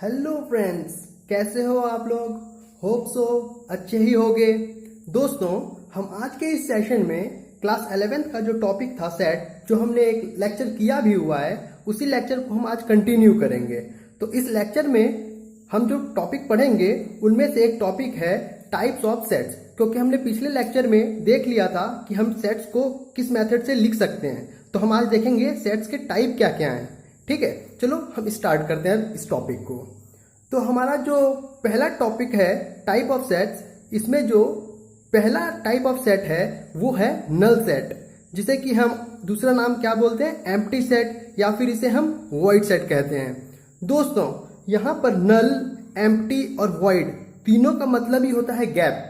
Hello friends, कैसे हो आप लोग। होप सो अच्छे ही होगे। दोस्तों, हम आज के इस सेशन में क्लास 11th का जो टॉपिक था सेट, जो हमने एक लेक्चर किया भी हुआ है, उसी लेक्चर को हम आज कंटिन्यू करेंगे। तो इस लेक्चर में हम जो टॉपिक पढ़ेंगे उनमें से एक टॉपिक है टाइप्स ऑफ सेट्स, क्योंकि हमने पिछले लेक्चर में देख लिया था कि हम सेट्स को किस मेथड से लिख सकते हैं। तो हम आज देखेंगे सेट्स के टाइप क्या क्या हैं। ठीक है, चलो हम स्टार्ट करते हैं इस टॉपिक को। तो हमारा जो पहला टॉपिक है टाइप ऑफ सेट्स, इसमें जो पहला टाइप ऑफ सेट है वो है नल सेट, जिसे कि हम दूसरा नाम क्या बोलते हैं, एम्प्टी सेट, या फिर इसे हम वॉइड सेट कहते हैं। दोस्तों, यहाँ पर नल, एम्प्टी और वॉइड तीनों का मतलब ही होता है गैप।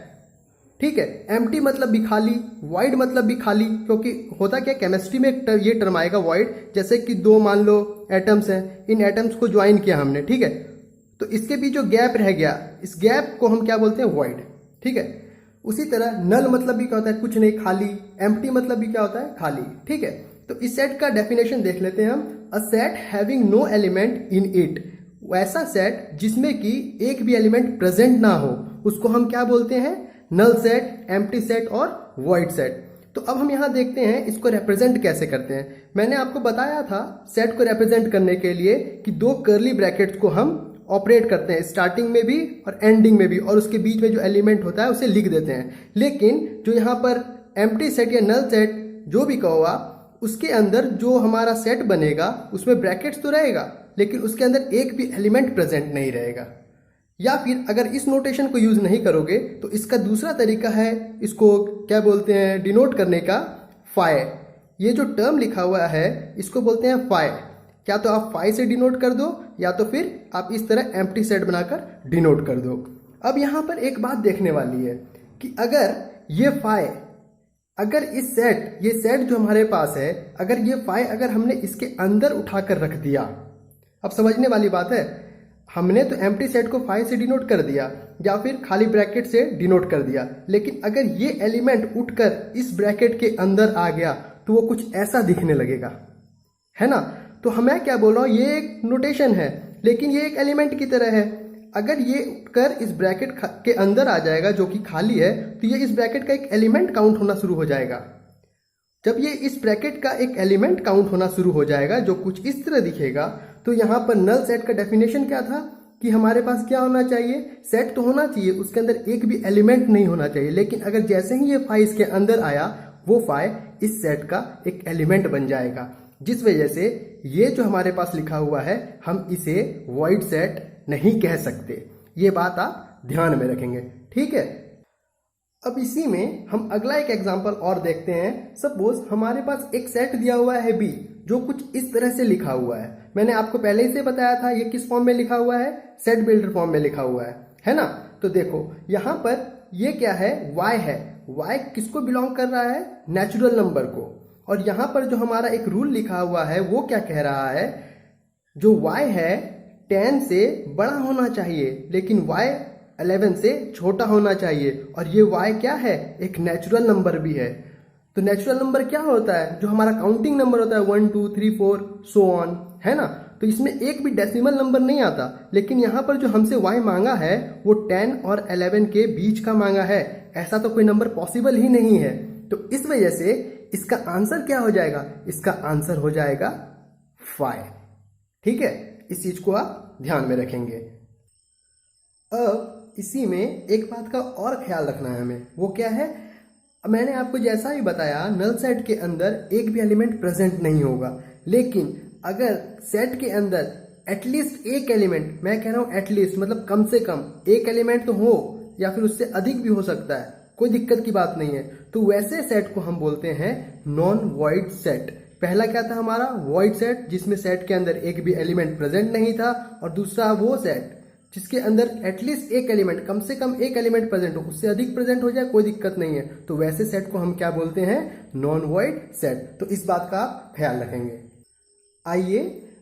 ठीक है, एम्प्टी मतलब भी खाली, वॉइड मतलब भी खाली, क्योंकि होता क्या केमिस्ट्री में ये टर्म आएगा वॉइड, जैसे कि दो मान लो एटम्स हैं, इन एटम्स को ज्वाइन किया हमने, ठीक है, तो इसके बीच जो गैप रह गया, इस गैप को हम क्या बोलते हैं, वॉइड। ठीक है, उसी तरह नल मतलब भी क्या होता है, कुछ नहीं, खाली। एम्प्टी मतलब भी क्या होता है, खाली। ठीक है, तो इस सेट का डेफिनेशन देख लेते हैं हम। A set having no element in it, वैसा सेट जिसमें कि एक भी एलिमेंट प्रेजेंट ना हो, उसको हम क्या बोलते हैं, नल सेट, एम्प्टी सेट और वॉइड सेट। तो अब हम यहां देखते हैं इसको रिप्रेजेंट कैसे करते हैं। मैंने आपको बताया था सेट को रिप्रेजेंट करने के लिए कि दो कर्ली ब्रैकेट्स को हम ऑपरेट करते हैं, स्टार्टिंग में भी और एंडिंग में भी, और उसके बीच में जो एलिमेंट होता है उसे लिख देते हैं। लेकिन जो यहाँ पर एम्प्टी सेट या नल सेट जो भी कहो आप, उसके अंदर जो हमारा सेट बनेगा उसमें ब्रैकेट्स तो रहेगा, लेकिन उसके अंदर एक भी एलिमेंट प्रेजेंट नहीं रहेगा। या फिर अगर इस नोटेशन को यूज नहीं करोगे तो इसका दूसरा तरीका है, इसको क्या बोलते हैं, डिनोट करने का, फाइ। ये जो टर्म लिखा हुआ है इसको बोलते हैं फाइ। क्या तो आप फाइ से डिनोट कर दो, या तो फिर आप इस तरह एम्प्टी सेट बनाकर डिनोट कर दो। अब यहां पर एक बात देखने वाली है कि अगर ये फाइ, अगर इस सेट, ये सेट जो हमारे पास है, अगर ये फाइ अगर हमने इसके अंदर उठाकर रख दिया, अब समझने वाली बात है, हमने तो एम्प्टी सेट को फाइ से डिनोट कर दिया या फिर खाली ब्रैकेट से डिनोट कर दिया, लेकिन अगर ये एलिमेंट उठकर इस ब्रैकेट के अंदर आ गया तो वो कुछ ऐसा दिखने लगेगा, है ना। तो मैं क्या बोल रहा हूं, ये एक नोटेशन है, लेकिन ये एक एलिमेंट की तरह है। अगर ये उठकर इस ब्रैकेट के अंदर आ जाएगा जो कि खाली है, तो ये इस ब्रैकेट का एक एलिमेंट काउंट होना शुरू हो जाएगा। जब ये इस ब्रैकेट का एक एलिमेंट काउंट होना शुरू हो जाएगा जो कुछ इस तरह दिखेगा, तो यहाँ पर नल सेट का डेफिनेशन क्या था कि हमारे पास क्या होना चाहिए, सेट तो होना चाहिए, उसके अंदर एक भी एलिमेंट नहीं होना चाहिए। लेकिन अगर जैसे ही ये फाइ इसके अंदर आया, वो फाइ इस सेट का एक एलिमेंट बन जाएगा, जिस वजह से ये जो हमारे पास लिखा हुआ है हम इसे वॉइड सेट नहीं कह सकते। ये बात आप ध्यान में रखेंगे, ठीक है। अब इसी में हम अगला एक एग्जांपल और देखते हैं। सपोज हमारे पास एक सेट दिया हुआ है बी, जो कुछ इस तरह से लिखा हुआ है। मैंने आपको पहले ही से बताया था ये किस फॉर्म में लिखा हुआ है, सेट बिल्डर फॉर्म में लिखा हुआ है ना। तो देखो यहाँ पर ये क्या है, y है। y किसको बिलोंग कर रहा है, नेचुरल नंबर को। और यहाँ पर जो हमारा एक रूल लिखा हुआ है वो क्या कह रहा है, जो y है 10 से बड़ा होना चाहिए, लेकिन y 11 से छोटा होना चाहिए। और ये y क्या है, एक नेचुरल नंबर भी है। तो नेचुरल नंबर क्या होता है, जो हमारा काउंटिंग नंबर होता है 1 2 3 4 सो ऑन, है ना। तो इसमें एक भी डेसिमल नंबर नहीं आता, लेकिन यहाँ पर जो हमसे y मांगा है वो 10 और 11 के बीच का मांगा है। ऐसा तो कोई नंबर पॉसिबल ही नहीं है। तो इस वजह से इसका आंसर क्या हो जाएगा, इसका आंसर हो जाएगा 5। ठीक है, इस चीज को आप ध्यान में रखेंगे। अब इसी में एक बात का और ख्याल रखना है हमें, वो क्या है, मैंने आपको जैसा ही बताया नल सेट के अंदर एक भी एलिमेंट प्रेजेंट नहीं होगा, लेकिन अगर सेट के अंदर एटलीस्ट एक एलिमेंट, मैं कह रहा हूं एटलीस्ट मतलब कम से कम एक एलिमेंट तो हो, या फिर उससे अधिक भी हो सकता है, कोई दिक्कत की बात नहीं है, तो वैसे सेट को हम बोलते हैं नॉन वॉइड सेट। पहला क्या था हमारा, वॉइड सेट, जिसमें सेट के अंदर एक भी एलिमेंट प्रेजेंट नहीं था, और दूसरा वो सेट जिसके अंदर एटलीस्ट एक एलिमेंट, कम से कम एक एलिमेंट प्रेजेंट हो, उससे अधिक प्रेजेंट हो जाए कोई दिक्कत नहीं है, तो वैसे सेट को हम क्या बोलते हैं, नॉन वॉइड सेट। तो इस बात का आप ख्याल रखेंगे। आइए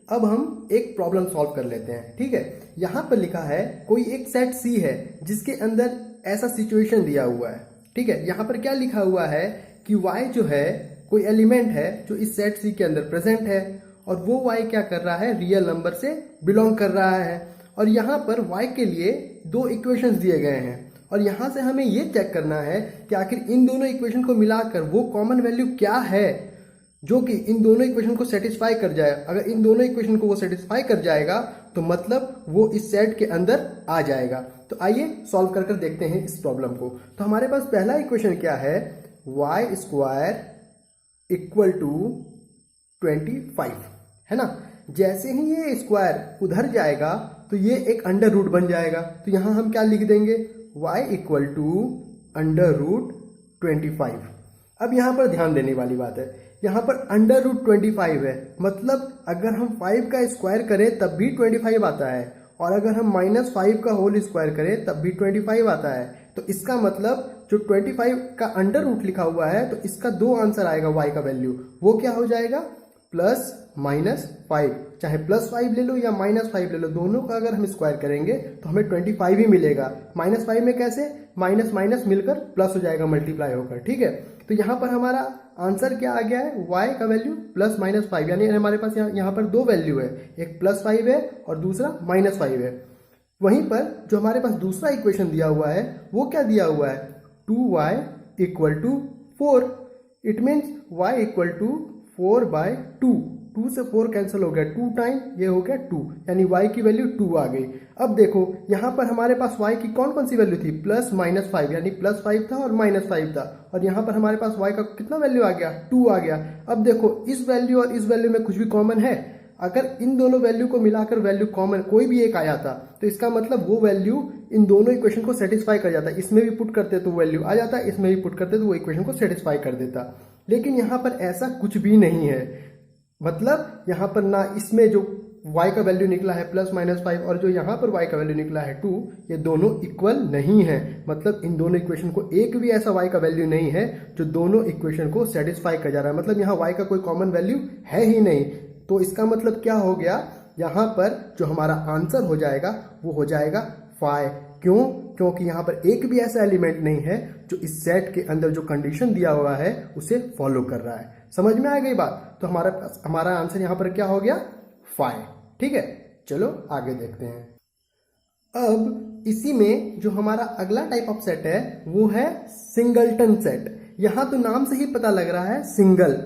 अब हम एक प्रॉब्लम सॉल्व कर लेते हैं। ठीक है, यहां पर लिखा है कोई एक सेट सी है जिसके अंदर ऐसा सिचुएशन दिया हुआ है। ठीक है, यहां पर क्या लिखा हुआ है कि y जो है कोई एलिमेंट है जो इस सेट सी के अंदर प्रेजेंट है, और वो y क्या कर रहा है, रियल नंबर से बिलोंग कर रहा है। और यहाँ पर y के लिए दो इक्वेशंस दिए गए हैं और यहाँ से हमें ये चेक करना है कि आखिर इन दोनों इक्वेशन को मिलाकर वो कॉमन वैल्यू क्या है जो कि इन दोनों इक्वेशन को सेटिस्फाई कर जाए। अगर इन दोनों इक्वेशन को वो सेटिस्फाई कर जाएगा तो मतलब वो इस सेट के अंदर आ जाएगा। तो आइए सॉल्व कर कर देखते हैं इस प्रॉब्लम को। तो हमारे पास पहला इक्वेशन क्या है, y स्क्वायर इक्वल टू 25 है ना। जैसे ही ये स्क्वायर उधर जाएगा तो ये एक अंडर रूट बन जाएगा। तो यहां हम क्या लिख देंगे, y equal to under root 25। अब यहां पर ध्यान देने वाली बात है, यहां पर अंडर रूट 25 है, मतलब अगर हम 5 का स्क्वायर करें तब भी 25 आता है और अगर हम -5 का होल स्क्वायर करें तब भी 25 आता है। तो इसका मतलब जो 25 का अंडर रूट लिखा हुआ है तो इसका दो आंसर आएगा y का वैल्यू, वो क्या हो जाएगा +-5। चाहे +5 ले लो या -5 ले लो, दोनों का अगर हम स्क्वायर करेंगे तो हमें 25 ही मिलेगा। -5 में कैसे, माइनस माइनस मिलकर प्लस हो जाएगा मल्टीप्लाई होकर, ठीक है। तो यहाँ पर हमारा आंसर क्या आ गया है, y का वैल्यू +-5, यानी हमारे पास यहाँ पर दो वैल्यू है, एक +5 है और दूसरा -5 है। वहीं पर जो हमारे पास दूसरा इक्वेशन दिया हुआ है वो क्या दिया हुआ है, 2y = 4। It means y = 4/2। 2 से 4 कैंसिल हो गया, 2 टाइम ये हो गया 2, यानी y की वैल्यू 2 आ गई। अब देखो यहाँ पर हमारे पास y की कौन कौन सी वैल्यू थी, +-5, यानी +5 था और -5 था, और यहाँ पर हमारे पास y का कितना वैल्यू आ गया, 2 आ गया। अब देखो इस वैल्यू और इस वैल्यू में कुछ भी कॉमन है, अगर इन दोनों वैल्यू को मिलाकर वैल्यू कॉमन कोई भी एक आया था तो इसका मतलब वो वैल्यू इन दोनों इक्वेशन को सेटिस्फाई कर जाता है। इसमें भी पुट करते तो वैल्यू आ जाता, इसमें भी पुट करते तो वो इक्वेशन को सेटिस्फाई कर देता। लेकिन यहाँ पर ऐसा कुछ भी नहीं है, मतलब यहाँ पर ना इसमें जो y का वैल्यू निकला है +-5 और जो यहाँ पर y का वैल्यू निकला है 2, ये दोनों इक्वल नहीं है। मतलब इन दोनों इक्वेशन को एक भी ऐसा y का वैल्यू नहीं है जो दोनों इक्वेशन को सेटिस्फाई कर जा रहा है, मतलब यहाँ y का कोई कॉमन वैल्यू है ही नहीं। तो इसका मतलब क्या हो गया, यहाँ पर जो हमारा आंसर हो जाएगा वो हो जाएगा 5। क्यों, क्योंकि यहाँ पर एक भी ऐसा एलिमेंट नहीं है जो इस सेट के अंदर जो कंडीशन दिया हुआ है उसे फॉलो कर रहा है। समझ में आ गई बात। तो हमारा आंसर यहाँ पर क्या हो गया, 5। ठीक है, चलो आगे देखते हैं। अब इसी में जो हमारा अगला टाइप ऑफ सेट है वो है सिंगलटन सेट। यहाँ तो नाम से ही पता लग रहा है सिंगल,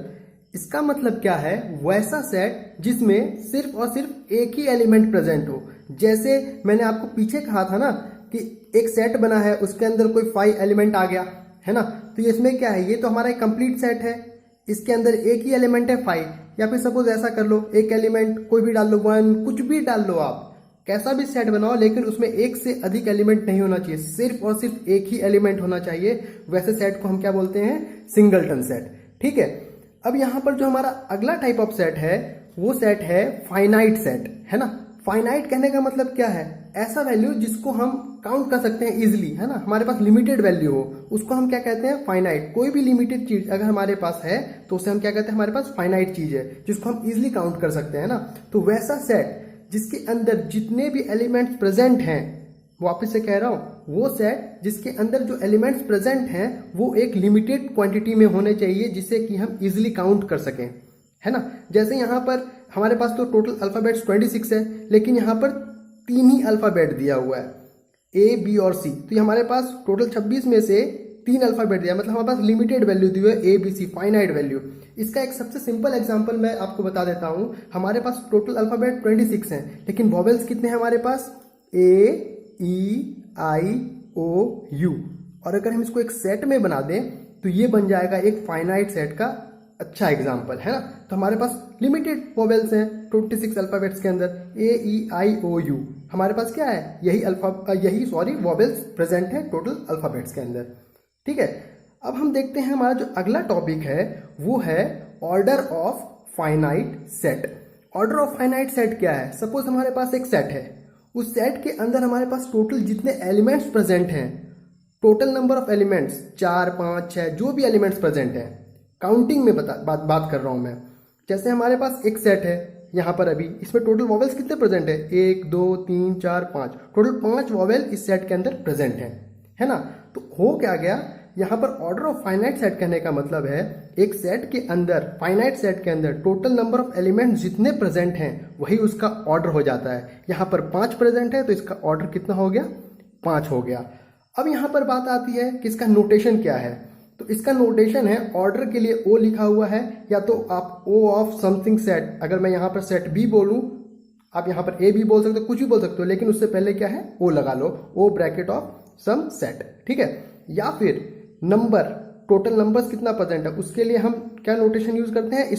इसका मतलब क्या है, वैसा सेट जिसमें सिर्फ और सिर्फ एक ही एलिमेंट प्रेजेंट हो। जैसे मैंने आपको पीछे कहा था ना कि एक सेट बना है, उसके अंदर कोई 5 एलिमेंट आ गया है ना, तो इसमें क्या है, ये तो हमारा एक कंप्लीट सेट है, इसके अंदर एक ही एलिमेंट है 5। या फिर सपोज ऐसा कर लो, एक एलिमेंट कोई भी डाल लो, 1 कुछ भी डाल लो, आप कैसा भी सेट बनाओ, लेकिन उसमें एक से अधिक एलिमेंट नहीं होना चाहिए, सिर्फ और सिर्फ एक ही एलिमेंट होना चाहिए। वैसे सेट को हम क्या बोलते हैं, सिंगलटन सेट। ठीक है, अब यहाँ पर जो हमारा अगला टाइप ऑफ सेट है वो सेट है फाइनाइट सेट, है ना। फाइनाइट कहने का मतलब क्या है, ऐसा वैल्यू जिसको हम काउंट कर सकते हैं इजिली, है ना, हमारे पास लिमिटेड वैल्यू हो, उसको हम क्या कहते हैं, फाइनाइट। कोई भी लिमिटेड चीज अगर हमारे पास है तो उसे हम क्या कहते हैं, हमारे पास फाइनाइट चीज है जिसको हम इजिली काउंट कर सकते हैं ना। तो वैसा सेट जिसके अंदर जितने भी एलिमेंट्स प्रेजेंट हैं, वापस से कह रहा हूं, वो सेट जिसके अंदर जो एलिमेंट्स प्रेजेंट हैं वो एक लिमिटेड क्वांटिटी में होने चाहिए जिसे कि हम इजिली काउंट कर सकें, है ना। जैसे यहाँ पर हमारे पास तो टोटल अल्फाबेट्स 26 है, लेकिन यहाँ पर 3 ही अल्फाबेट दिया हुआ है, A, B और C। तो ये हमारे पास टोटल 26 में से 3 अल्फाबेट दिया, मतलब हमारे पास लिमिटेड वैल्यू दी हुई है A, B, C, finite value. इसका एक सबसे सिंपल एग्जांपल मैं आपको बता देता हूँ। हमारे पास टोटल अल्फाबेट 26 हैं, लेकिन वॉवेल्स कितने हैं हमारे पास, A, E, I, O, U। और अगर हम इसको एक सेट में बना दें तो ये बन जाएगा एक फाइनाइट सेट का अच्छा एग्जाम्पल, है ना। तो हमारे पास लिमिटेड वॉवेल्स हैं 26 अल्फाबेट्स के अंदर, A, E, I, O, U। हमारे पास क्या है, यही वॉवेल्स प्रेजेंट है टोटल अल्फाबेट्स के अंदर। ठीक है, अब हम देखते हैं हमारा जो अगला टॉपिक है वो है order of finite set. Order of finite set क्या है, सपोज हमारे पास एक सेट है, उस सेट के अंदर हमारे पास टोटल जितने एलिमेंट्स प्रेजेंट हैं, टोटल नंबर ऑफ एलिमेंट्स 4, 5, 6 जो भी एलिमेंट्स प्रेजेंट हैं, काउंटिंग में बात कर रहा हूं मैं। जैसे हमारे पास एक सेट है यहाँ पर, अभी इसमें टोटल वॉवेल्स कितने प्रेजेंट है, 1, 2, 3, 4, 5, टोटल 5 वॉवेल इस सेट के अंदर प्रेजेंट है ना। तो हो क्या गया, यहाँ पर ऑर्डर ऑफ फाइनाइट सेट कहने का मतलब है एक सेट के अंदर, फाइनाइट सेट के अंदर टोटल नंबर ऑफ एलिमेंट्स जितने प्रेजेंट हैं वही उसका ऑर्डर हो जाता है। यहाँ पर 5 प्रेजेंट है तो इसका ऑर्डर कितना हो गया, 5 हो गया। अब यहाँ पर बात आती है कि इसका नोटेशन क्या है। तो इसका नोटेशन है, ऑर्डर के लिए ओ लिखा हुआ है, या तो आप ओ ऑफ समथिंग सेट, अगर मैं यहाँ पर सेट बी बोलूँ, आप यहाँ पर ए भी बोल सकते हो, कुछ भी बोल सकते हो, लेकिन उससे पहले क्या है, ओ लगा लो, O bracket of some set, ठीक है। या फिर नंबर, टोटल नंबर्स कितना प्रेजेंट है, उसके लिए हम क्या नोटेशन यूज करते हैं,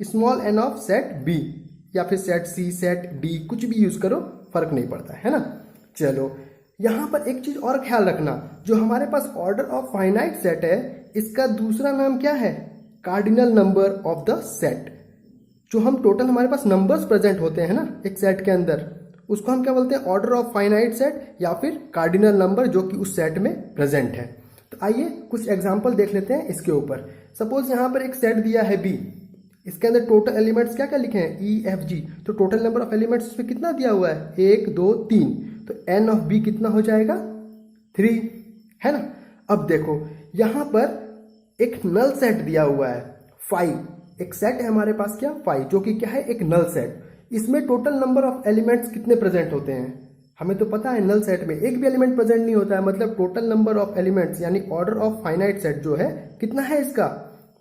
small N of set B, या फिर सेट सी, सेट डी, कुछ भी यूज करो, फर्क नहीं पड़ता है ना। चलो यहां पर एक चीज और ख्याल रखना, जो हमारे पास ऑर्डर ऑफ फाइनाइट सेट है, इसका दूसरा नाम क्या है, cardinal number of the set. जो हम टोटल हमारे पास नंबर्स प्रेजेंट होते हैं ना एक सेट के अंदर, उसको हम क्या बोलते हैं, ऑर्डर ऑफ फाइनाइट सेट या फिर कार्डिनल नंबर जो कि उस सेट में प्रेजेंट है। तो आइए कुछ एग्जांपल देख लेते हैं इसके ऊपर। सपोज यहाँ पर एक सेट दिया है बी, इसके अंदर टोटल एलिमेंट्स क्या क्या लिखे हैं, ई एफ जी। तो टोटल नंबर ऑफ एलिमेंट्स इसमें कितना दिया हुआ है, 1 2 3, तो एन ऑफ बी कितना हो जाएगा, 3, है ना। अब देखो यहां पर एक नल सेट दिया हुआ है 5, एक सेट है हमारे पास क्या, 5, जो कि क्या है, एक नल सेट। इसमें टोटल नंबर ऑफ एलिमेंट्स कितने प्रेजेंट होते हैं, हमें तो पता है नल सेट में एक भी एलिमेंट प्रेजेंट नहीं होता है, मतलब टोटल नंबर ऑफ एलिमेंट्स यानी ऑर्डर ऑफ फाइनाइट सेट जो है कितना है इसका,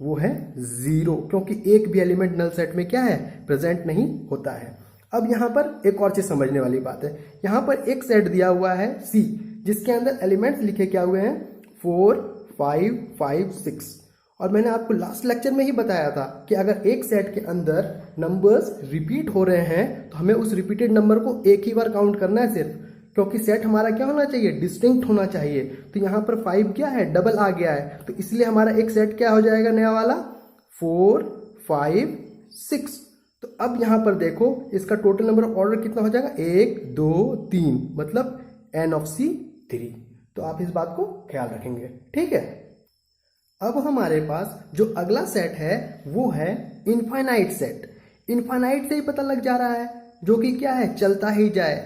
वो है 0, क्योंकि एक भी एलिमेंट नल सेट में क्या है, प्रेजेंट नहीं होता है। अब यहाँ पर एक और चीज समझने वाली बात है, यहाँ पर एक सेट दिया हुआ है सी, जिसके अंदर एलिमेंट्स लिखे क्या हुए हैं, 4 5 5 6, और मैंने आपको लास्ट लेक्चर में ही बताया था कि अगर एक सेट के अंदर नंबर्स रिपीट हो रहे हैं तो हमें उस रिपीटेड नंबर को एक ही बार काउंट करना है सिर्फ, क्योंकि सेट हमारा क्या होना चाहिए, डिस्टिंक्ट होना चाहिए। तो यहाँ पर 5 क्या है, डबल आ गया है, तो इसलिए हमारा एक सेट क्या हो जाएगा नया वाला, 4 5 6। तो अब यहां पर देखो इसका टोटल नंबर ऑफ ऑर्डर कितना हो जाएगा, 1 2 3, मतलब एन ऑफ सी 3। तो आप इस बात को ख्याल रखेंगे, ठीक है। अब हमारे पास जो अगला सेट है वो है इनफाइनाइट सेट। इनफाइनाइट से ही पता लग जा रहा है, जो कि क्या है, चलता ही जाए,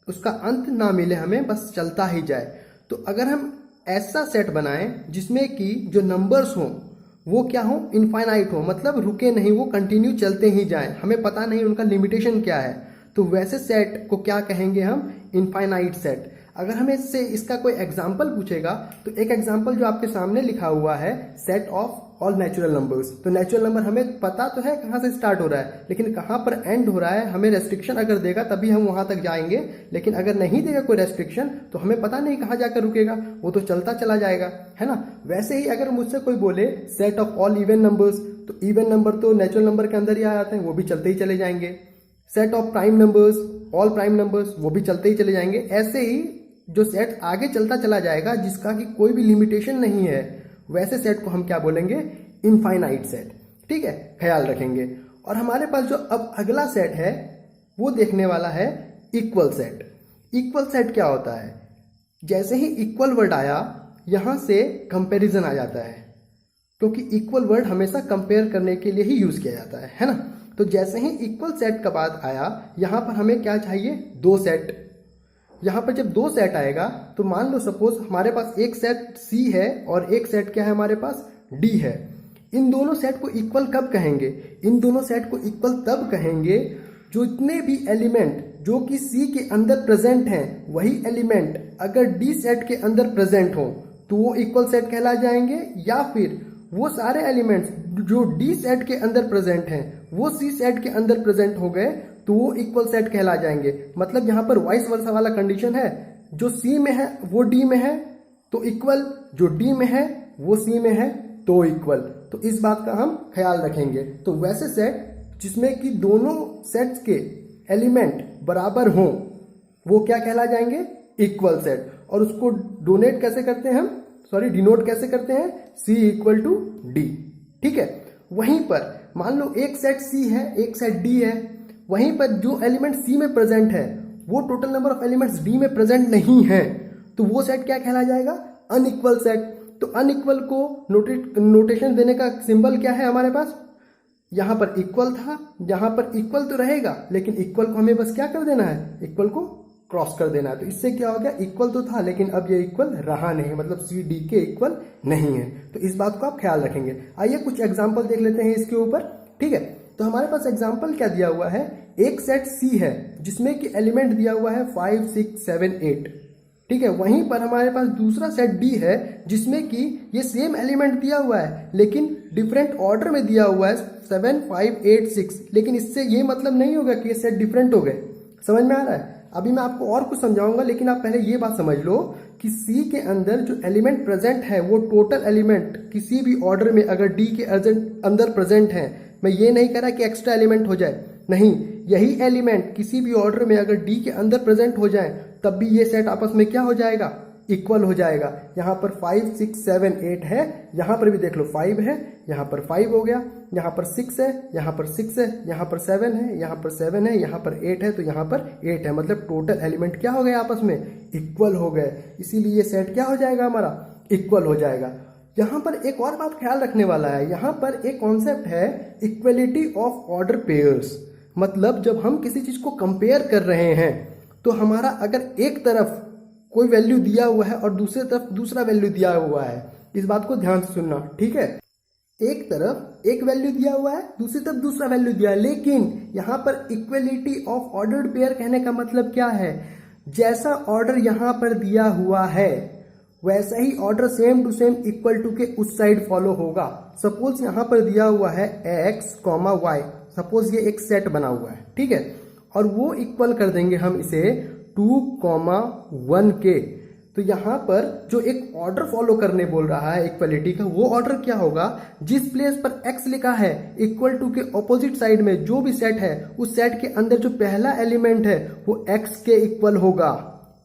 उसका अंत ना मिले हमें, बस चलता ही जाए। तो अगर हम ऐसा सेट बनाएं जिसमें कि जो नंबर्स हों वो क्या हो, इनफाइनाइट हो, मतलब रुके नहीं, वो कंटिन्यू चलते ही जाएं, हमें पता नहीं उनका लिमिटेशन क्या है, तो वैसे सेट को क्या कहेंगे हम, इनफाइनाइट सेट। अगर हमें इससे इसका कोई एग्जांपल पूछेगा तो एक एग्जांपल जो आपके सामने लिखा हुआ है, set of all natural numbers. तो नेचुरल नंबर हमें पता तो है कहाँ से स्टार्ट हो रहा है, लेकिन कहाँ पर एंड हो रहा है, हमें रेस्ट्रिक्शन अगर देगा तभी हम वहां तक जाएंगे, लेकिन अगर नहीं देगा कोई रेस्ट्रिक्शन तो हमें पता नहीं कहाँ जाकर रुकेगा, वो तो चलता चला जाएगा, है ना। वैसे ही अगर मुझसे कोई बोले set of all even numbers, तो इवन नंबर तो नेचुरल नंबर के अंदर ही आ जाते हैं, वो भी चलते ही चले जाएंगे। Set of prime numbers, all prime numbers, वो भी चलते ही चले जाएंगे। ऐसे ही जो सेट आगे चलता चला जाएगा जिसका कि कोई भी लिमिटेशन नहीं है, वैसे सेट को हम क्या बोलेंगे, इनफाइनाइट सेट, ठीक है, ख्याल रखेंगे। और हमारे पास जो अब अगला सेट है वो देखने वाला है इक्वल सेट। इक्वल सेट क्या होता है, जैसे ही इक्वल वर्ड आया यहां से कंपैरिजन आ जाता है, क्योंकि इक्वल वर्ड हमेशा कंपेयर करने के लिए ही यूज किया जाता है ना। तो जैसे ही इक्वल सेट का बात आया, यहां पर हमें क्या चाहिए, 2 सेट। यहां पर जब 2 सेट आएगा तो मान लो सपोज हमारे पास एक सेट सी है और एक सेट क्या है हमारे पास, डी है। इन दोनों सेट को इक्वल कब कहेंगे, इन दोनों सेट को इक्वल तब कहेंगे जो इतने भी एलिमेंट जो कि सी के अंदर प्रेजेंट हैं, वही एलिमेंट अगर डी सेट के अंदर प्रेजेंट हो तो वो इक्वल सेट कहला जाएंगे, या फिर वो सारे एलिमेंट्स जो डी सेट के अंदर प्रेजेंट हैं वो सी सेट के अंदर प्रेजेंट हो गए तो वो इक्वल सेट कहला जाएंगे। मतलब यहाँ पर वाइस वर्सा वाला कंडीशन है, जो सी में है वो डी में है तो इक्वल, जो डी में है वो सी में है तो इक्वल। तो इस बात का हम ख्याल रखेंगे। तो वैसे सेट जिसमें कि दोनों सेट्स के एलिमेंट बराबर हों वो क्या कहला जाएंगे, इक्वल सेट। और उसको डोनेट कैसे करते हैं हम, डिनोट कैसे करते हैं, C इक्वल टू डी, ठीक है। वहीं पर मान लो एक सेट C है एक सेट D है, वहीं पर जो एलिमेंट C में प्रेजेंट है वो total number of elements D में प्रेजेंट नहीं है, तो वो सेट क्या कहला जाएगा, अनइक्वल सेट। तो अनइक्वल को नोटेशन देने का सिंबल क्या है हमारे पास, यहां पर इक्वल था, यहां पर इक्वल तो रहेगा लेकिन इक्वल को हमें बस क्या कर देना है, इक्वल को क्रॉस कर देना है। तो इससे क्या हो गया, इक्वल तो था लेकिन अब ये इक्वल रहा नहीं, मतलब सी डी के इक्वल नहीं है। तो इस बात को आप ख्याल रखेंगे। आइए कुछ एग्जाम्पल देख लेते हैं इसके ऊपर, ठीक है। तो हमारे पास एग्जाम्पल क्या दिया हुआ है, एक सेट सी है जिसमें कि एलिमेंट दिया हुआ है 5, 6, 7, 8, ठीक है। वहीं पर हमारे पास दूसरा सेट डी है जिसमें कि ये सेम एलिमेंट दिया हुआ है लेकिन डिफरेंट ऑर्डर में दिया हुआ है 7, 5, 8, 6। लेकिन इससे ये मतलब नहीं होगा कि ये सेट डिफरेंट हो गए। समझ में आ रहा है? अभी मैं आपको और कुछ समझाऊंगा, लेकिन आप पहले ये बात समझ लो कि सी के अंदर जो एलिमेंट प्रेजेंट है वो टोटल एलिमेंट किसी भी ऑर्डर में अगर डी के अंदर प्रेजेंट है, मैं ये नहीं कह रहा कि एक्स्ट्रा एलिमेंट हो जाए, नहीं, यही एलिमेंट किसी भी ऑर्डर में अगर डी के अंदर प्रेजेंट हो जाए तब भी ये सेट आपस में क्या हो जाएगा, इक्वल हो जाएगा। यहाँ पर 5, 6, 7, 8 है, यहाँ पर भी देख लो 5 है, यहाँ पर 5 हो गया, यहाँ पर 6 है, यहाँ पर 6 है, यहाँ पर 7 है, यहाँ पर 7 है, यहाँ पर 8 है, तो यहाँ पर 8 है। मतलब टोटल एलिमेंट क्या हो गए, आपस में इक्वल हो गए, इसीलिए ये सेट क्या हो जाएगा, हमारा इक्वल हो जाएगा। यहाँ पर एक और बात ख्याल रखने वाला है, यहाँ पर एक कॉन्सेप्ट है इक्वलिटी ऑफ ऑर्डर पेयर्स। मतलब जब हम किसी चीज को कंपेयर कर रहे हैं तो हमारा अगर एक तरफ कोई वैल्यू दिया हुआ है और दूसरी तरफ दूसरा वैल्यू दिया हुआ है, इस बात को ध्यान से सुनना, ठीक है। एक तरफ एक वैल्यू दिया हुआ है, दूसरी तरफ दूसरा वैल्यू दिया है, लेकिन यहाँ पर इक्वलिटी ऑफ ऑर्डर्ड पेयर कहने का मतलब क्या है, जैसा ऑर्डर यहाँ पर दिया हुआ है वैसा ही order same to same equal to के उस साइड फॉलो होगा। सपोज यहाँ पर दिया हुआ है x, y, सपोज ये एक सेट बना हुआ है, ठीक है, और वो इक्वल कर देंगे हम इसे 2, 1 के। तो यहाँ पर जो एक ऑर्डर फॉलो करने बोल रहा है इक्वलिटी का, वो ऑर्डर क्या होगा, जिस प्लेस पर x लिखा है इक्वल टू के ऑपोजिट साइड में जो भी सेट है उस सेट के अंदर जो पहला एलिमेंट है वो x के इक्वल होगा।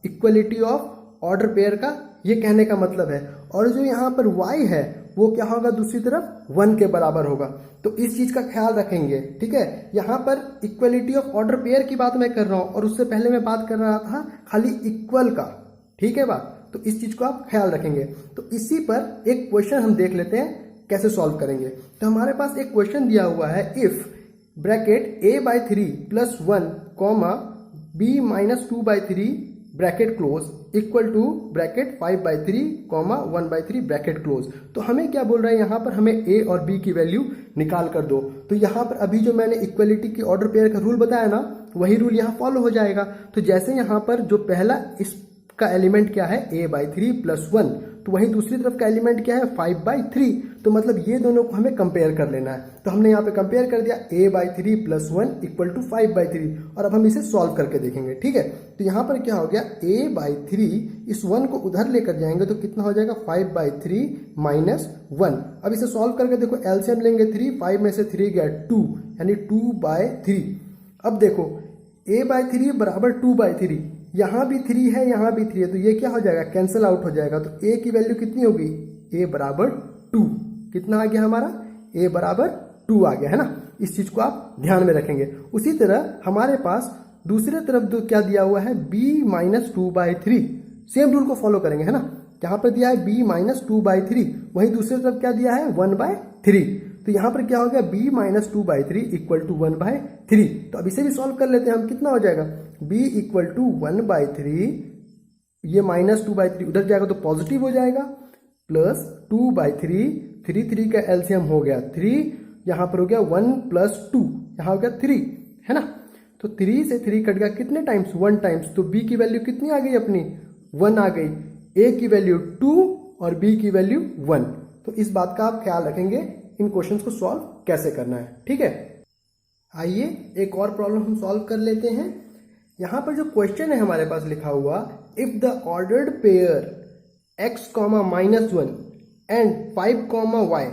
इक्वलिटी ऑफ ऑर्डर पेयर का ये कहने का मतलब है। और जो यहाँ पर y है वो क्या होगा, दूसरी तरफ 1 के बराबर होगा। तो इस चीज का ख्याल रखेंगे, ठीक है। यहाँ पर इक्वलिटी ऑफ ऑर्डर पेयर की बात मैं कर रहा हूं और उससे पहले मैं बात कर रहा था खाली इक्वल का, ठीक है बात। तो इस चीज को आप ख्याल रखेंगे। तो इसी पर एक क्वेश्चन हम देख लेते हैं कैसे सॉल्व करेंगे। तो हमारे पास एक क्वेश्चन दिया हुआ है, if bracket a/3 + 1 comma b-2/3 bracket close equal to bracket 5/3 comma 1/3 bracket close. तो हमें क्या बोल रहा है, यहाँ पर हमें a और b की वैल्यू निकाल कर दो। तो यहाँ पर अभी जो मैंने इक्वलिटी की ऑर्डर पेयर का रूल बताया ना, वही रूल यहाँ फॉलो हो जाएगा। तो जैसे यहाँ पर जो पहला इसका एलिमेंट क्या है, a/3 + 1, तो वहीं दूसरी तरफ का एलिमेंट क्या है, 5/3। तो मतलब ये दोनों को हमें कंपेयर कर लेना है। तो हमने यहाँ पे कंपेयर कर दिया, a/3 + 1 इक्वल टू 5/3। और अब हम इसे सॉल्व करके देखेंगे, ठीक है। तो यहाँ पर क्या हो गया, a/3, इस 1 को उधर लेकर जाएंगे तो कितना हो जाएगा, 5/3 - 1। अब इसे सॉल्व करके देखो, एलसीएम लेंगे 3, 5 में से 3 गया 2, यानी 2/3। अब देखो a/3 बराबर 2/3, यहाँ भी 3 है, यहाँ भी 3 है, तो ये क्या हो जाएगा, कैंसिल आउट हो जाएगा। तो a की वैल्यू कितनी होगी, a बराबर 2। कितना आ गया हमारा, a बराबर 2 आ गया, है ना। इस चीज को आप ध्यान में रखेंगे। उसी तरह हमारे पास दूसरे तरफ क्या दिया हुआ है, b-2/3। सेम रूल को फॉलो करेंगे, है ना। यहाँ पर दिया है b-2/3, वहीं दूसरी तरफ क्या दिया है, 1/3। तो यहाँ पर क्या हो गया, b-2/3 इक्वल टू 1/3। तो अब इसे भी सॉल्व कर लेते हैं हम। कितना हो जाएगा, b इक्वल टू 1/3, ये -2/3 उधर जाएगा तो पॉजिटिव हो जाएगा, प्लस 2/3, 3 का एलसीएम हो गया 3, यहाँ पर हो गया 1 + 2, यहाँ हो गया 3, है ना। तो 3 से 3 कट गया, कितने टाइम्स, 1 टाइम्स। तो b की वैल्यू कितनी आ गई अपनी, 1 आ गई। a की वैल्यू 2 और b की वैल्यू 1। तो इस बात का आप ख्याल रखेंगे इन क्वेश्चंस को सॉल्व कैसे करना है, ठीक है। आइए एक और प्रॉब्लम हम सॉल्व कर लेते हैं। यहाँ पर जो क्वेश्चन है हमारे पास लिखा हुआ, if the ordered pair x, -1 and 5, y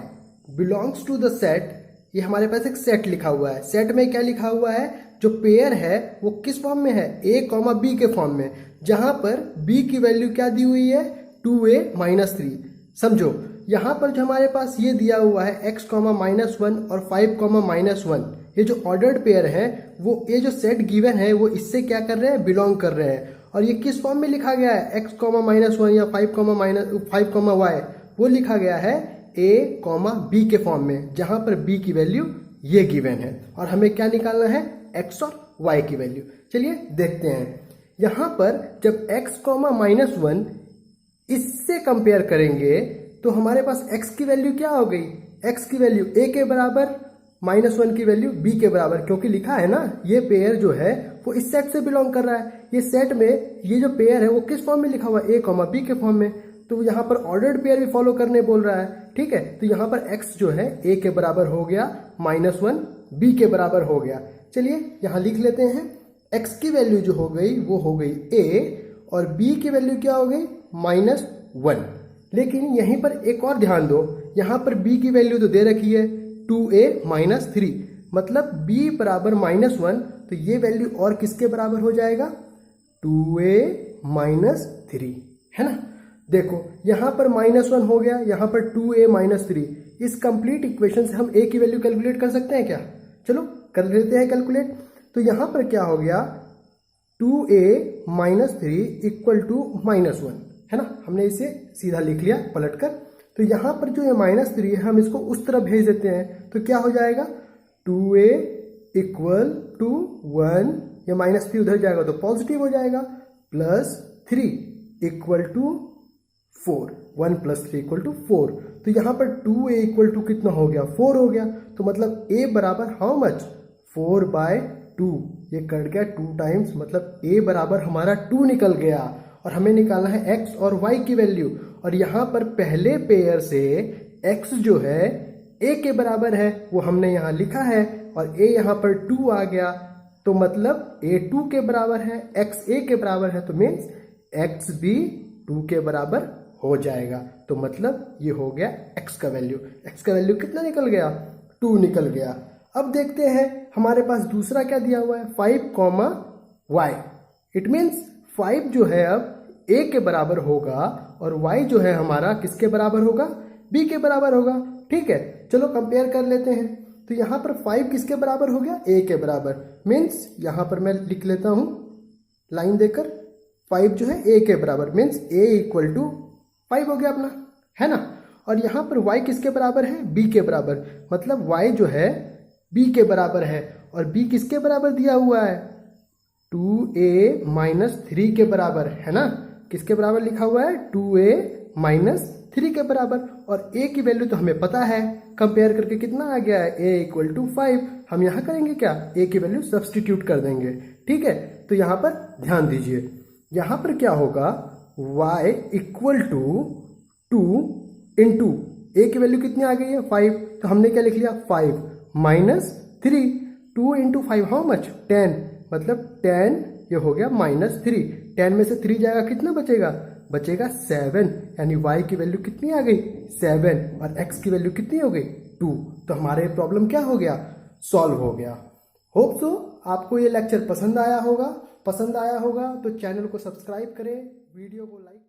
belongs to the set. ये हमारे पास एक सेट लिखा हुआ है। सेट में क्या लिखा हुआ है, जो पेयर है वो किस फॉर्म में है, a, b के फॉर्म में, जहां पर b की वैल्यू क्या दी हुई है, 2a - 3। समझो यहाँ पर जो हमारे पास ये दिया हुआ है x, -1 और 5, -1, ये जो ऑर्डर्ड पेयर है, वो ये जो सेट गिवन है वो इससे क्या कर रहे हैं, बिलोंग कर रहे हैं। और ये किस फॉर्म में लिखा गया है, x, -1 या 5, y, वो लिखा गया है a, b के फॉर्म में, जहां पर b की वैल्यू ये गिवन है और हमें क्या निकालना है, x और y की वैल्यू। चलिए देखते हैं। यहां पर जब x कॉमा -1 इससे कंपेयर करेंगे तो हमारे पास x की वैल्यू क्या हो गई, x की वैल्यू a के बराबर, -1 की वैल्यू b के बराबर, क्योंकि लिखा है ना ये पेयर जो है वो इस सेट से बिलोंग कर रहा है। ये सेट में ये जो पेयर है वो किस फॉर्म में लिखा हुआ है, a कॉमा b के फॉर्म में, तो यहाँ पर ऑर्डर्ड पेयर भी फॉलो करने बोल रहा है। ठीक है, तो यहाँ पर x जो है a के बराबर हो गया, -1 b के बराबर हो गया। चलिए यहाँ लिख लेते हैं, x की वैल्यू जो हो गई वो हो गई a और b की वैल्यू क्या हो गई, -1। लेकिन यहीं पर एक और ध्यान दो, यहाँ पर b की वैल्यू तो दे रखी है 2a - 3, मतलब b बराबर -1, तो ये वैल्यू और किसके बराबर हो जाएगा, 2a - 3, है ना। देखो यहाँ पर -1 हो गया, यहाँ पर 2a - 3, इस कंप्लीट इक्वेशन से हम a की वैल्यू कैलकुलेट कर सकते हैं क्या, चलो कर लेते हैं कैलकुलेट। तो यहाँ पर क्या हो गया, 2a - 3 = -1, है ना, हमने इसे सीधा लिख लिया पलटकर। तो यहाँ पर जो ये -3 है हम इसको उस तरफ भेज देते हैं, तो क्या हो जाएगा, 2a = 1, ये -3 उधर जाएगा तो पॉजिटिव हो जाएगा, +3 = 4, 1 + 3 = 4। तो यहाँ पर 2a = कितना हो गया, 4 हो गया, तो मतलब a बराबर हाउ मच, 4/2, ये कट गया 2 टाइम्स, मतलब a बराबर हमारा 2 निकल गया। और हमें निकालना है x और y की वैल्यू, और यहाँ पर पहले पेयर से x जो है a के बराबर है वो हमने यहाँ लिखा है, और a यहाँ पर 2 आ गया, तो मतलब a 2 के बराबर है, x a के बराबर है, तो मीन्स x भी 2 के बराबर हो जाएगा। तो मतलब ये हो गया x का वैल्यू, x का वैल्यू कितना निकल गया, 2 निकल गया। अब देखते हैं हमारे पास दूसरा क्या दिया हुआ है, 5, y, इट मीन्स 5 जो है अब a के बराबर होगा और y जो है हमारा किसके बराबर होगा, b के बराबर होगा। ठीक है, चलो कंपेयर कर लेते हैं। तो यहाँ पर 5 किसके बराबर हो गया, a के बराबर, मीन्स यहाँ पर मैं लिख लेता हूँ लाइन देकर, 5 जो है a के बराबर, मीन्स a = 5 हो गया अपना, है ना। और यहाँ पर y किसके बराबर है, b के बराबर, मतलब y जो है b के बराबर है, और b किसके बराबर दिया हुआ है, 2a - 3 के बराबर, है ना, किसके बराबर लिखा हुआ है, 2a - 3 के बराबर। और a की वैल्यू तो हमें पता है, कंपेयर करके कितना आ गया है, a = 5। हम यहाँ करेंगे क्या, a की वैल्यू सब्सटीट्यूट कर देंगे। ठीक है, तो यहाँ पर ध्यान दीजिए, यहाँ पर क्या होगा, y = 2 × a की वैल्यू कितनी आ गई है, 5, तो हमने क्या लिख लिया, 5 - 3, 2 × 5 हाउ मच, 10, मतलब 10 ये हो गया -3, 10 में से 3 जाएगा कितना बचेगा, बचेगा 7, यानी y की वैल्यू कितनी आ गई, 7, और x की वैल्यू कितनी हो गई, 2। तो हमारे प्रॉब्लम क्या हो गया, सॉल्व हो गया। होप सो आपको ये लेक्चर पसंद आया होगा तो चैनल को सब्सक्राइब करें, वीडियो को लाइक